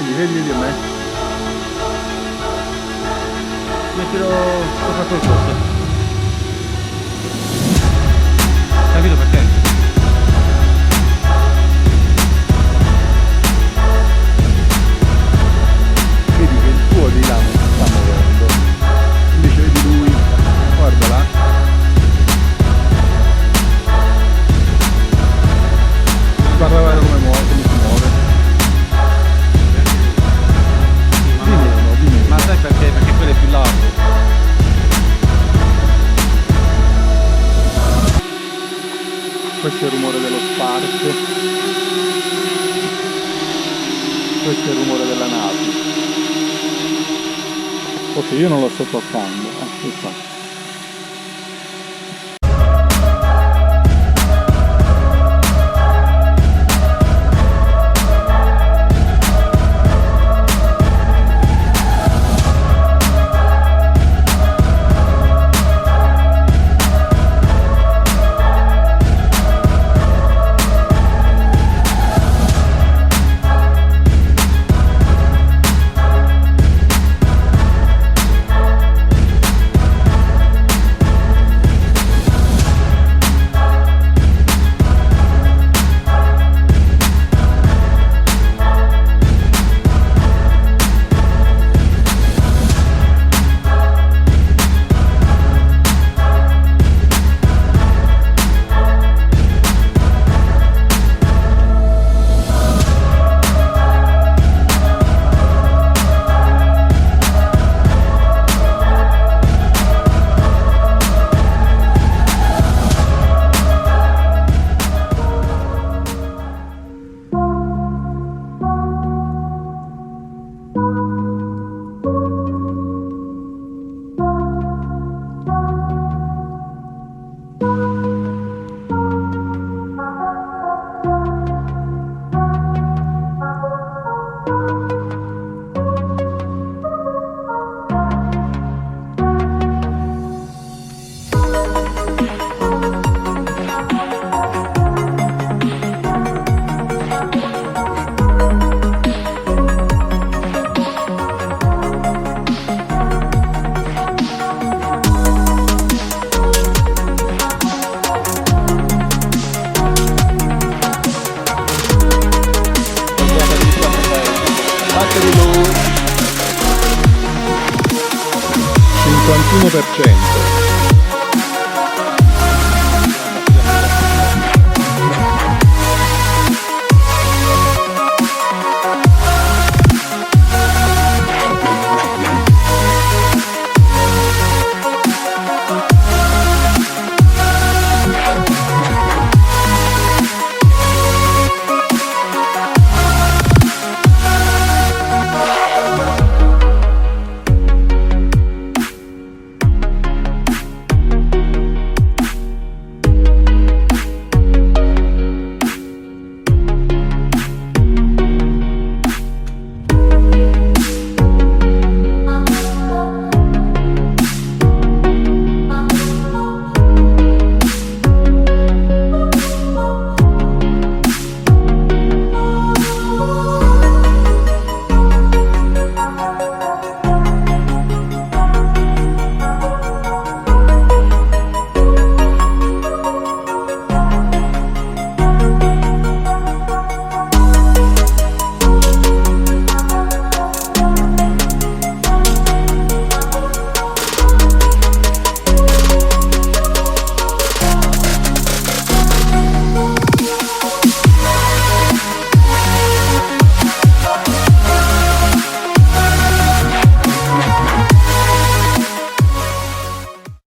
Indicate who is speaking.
Speaker 1: vedi a me. Mettilo sopra col sotto. Capito perché? Vedi che il tuo di là non si sta muovendo. Invece vedi lui, guarda là. Guarda come si muove. Ma sai perché? Perché quello è più largo. Questo è il rumore dello spark. Questo è il rumore della nave. Ok, io non lo sto toccando. Infatti. Battery low 51%.